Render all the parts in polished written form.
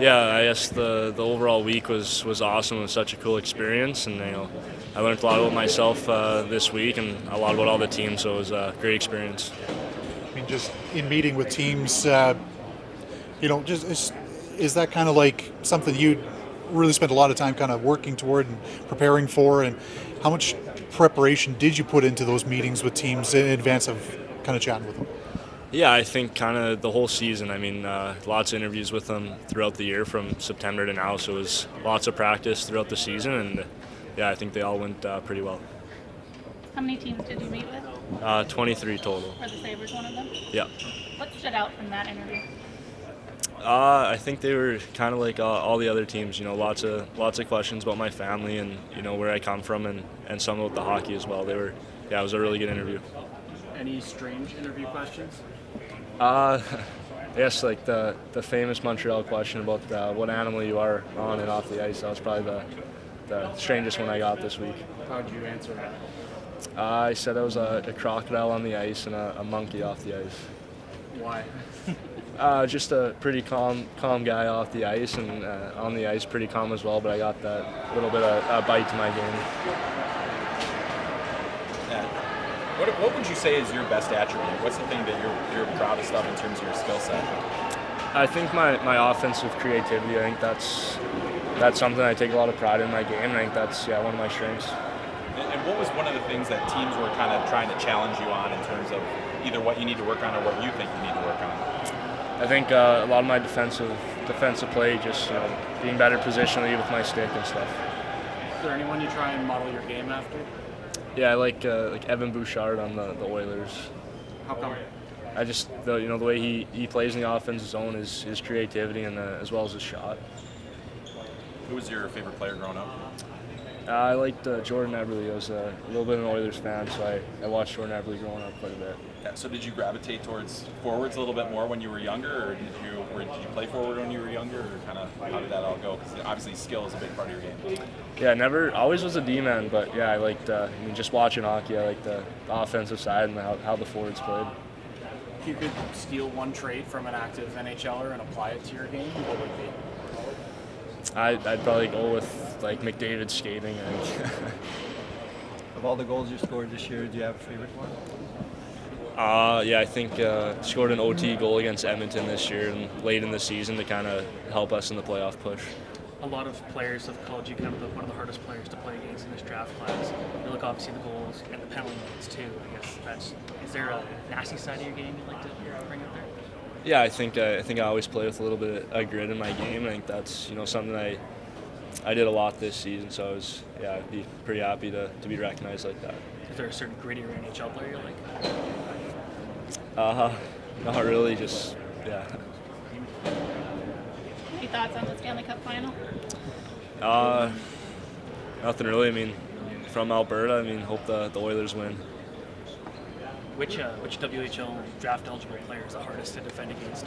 Yeah, I guess the overall week was awesome. It was such a cool experience, and I learned a lot about myself this week and a lot about all the teams. So it was a great experience. I mean, just in meeting with teams, just is that kind of like something you really spent a lot of time kind of working toward and preparing for, and how much preparation did you put into those meetings with teams in advance of kind of chatting with them? Yeah, I think kind of the whole season. I mean, lots of interviews with them throughout the year from September to now. So it was lots of practice throughout the season, and yeah, I think they all went pretty well. How many teams did you meet with? 23 total. Were the Sabres one of them? Yeah. What stood out from that interview? I think they were kind of like all the other teams. Lots of questions about my family and where I come from and some about the hockey as well. It was a really good interview. Any strange interview questions? Yes, like the famous Montreal question about what animal you are on and off the ice. That was probably the strangest one I got this week. How'd you answer that? I said I was a crocodile on the ice and a monkey off the ice. Why? Just a pretty calm guy off the ice, and on the ice pretty calm as well, but I got that little bit of a bite to my game. What would you say is your best attribute? What's the thing that you're proudest of in terms of your skill set? I think my offensive creativity. I think that's something I take a lot of pride in my game, and I think that's one of my strengths. And what was one of the things that teams were kind of trying to challenge you on in terms of either what you need to work on or what you think you need to work on? I think a lot of my defensive play, just being better positionally with my stick and stuff. Is there anyone you try and model your game after? Yeah, I like Evan Bouchard on the Oilers. How come? I just the way he plays in the offensive zone, his creativity and as well as his shot. Who was your favorite player growing up? I liked Jordan Eberle. I was a little bit of an Oilers fan, so I watched Jordan Eberle growing up quite a bit. Yeah, so did you gravitate towards forwards a little bit more when you were younger, or did you play forward when you were younger, or kind of how did that all go? Because obviously skill is a big part of your game. Yeah, always was a D-man, but yeah, I liked, just watching hockey, I liked the offensive side and how the forwards played. If you could steal one trait from an active NHLer and apply it to your game, what would it be? I'd probably go with McDavid's skating. I think. Of all the goals you scored this year, do you have a favorite one? I think scored an OT goal against Edmonton this year and late in the season to kind of help us in the playoff push. A lot of players have called you kind of one of the hardest players to play against in this draft class. You look obviously the goals and the penalty minutes too. I guess is there a nasty side of your game you'd like to bring up there? Yeah, I think I always play with a little bit of grit in my game. I think that's something I did a lot this season. So I'd be pretty happy to be recognized like that. Is there a certain grittier NHL player you like? Not really. Just yeah. Any thoughts on the Stanley Cup final? Nothing really. I mean, from Alberta. Hope the Oilers win. Which WHL draft eligible player is the hardest to defend against?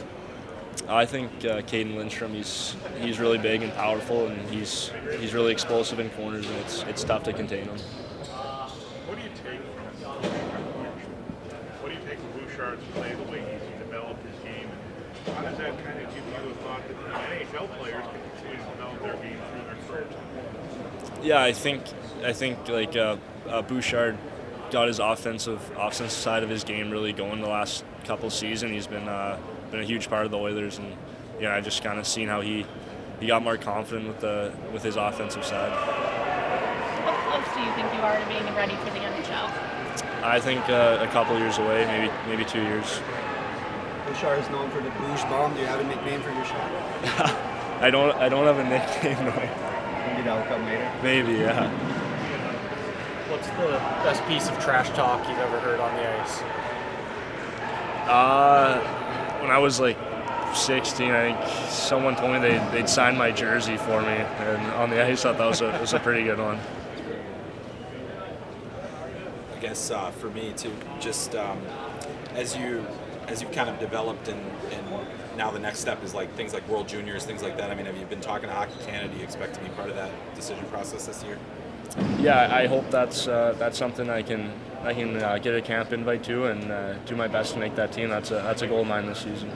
I think Caden Lindstrom. He's really big and powerful, and he's really explosive in corners, and it's tough to contain him. What do you take from Bouchard's play, the way he's developed his game, and how does that kind of give you a thought that the NHL players can continue to develop their game through their careers? Yeah, I think Bouchard got his offensive side of his game really going the last couple seasons. He's been a huge part of the Oilers, and I just kind of seen how he got more confident with his offensive side. How close do you think you are to being ready for the NHL? I think a couple years away, maybe 2 years. Bouchard is known for the Bouche Bomb. Do you have a nickname for your shot? I don't have a nickname though. Maybe that'll come later. Maybe, yeah. What's the best piece of trash talk you've ever heard on the ice? When I was 16, I think someone told me they'd sign my jersey for me, and on the ice, I thought that was a pretty good one. I guess for me too, just as you kind of developed and now the next step is things like World Juniors, things like that. Have you been talking to Hockey Canada? Do you expect to be part of that decision process this year? Yeah, I hope that's something I can get a camp invite to and do my best to make that team. That's a goal of mine this season.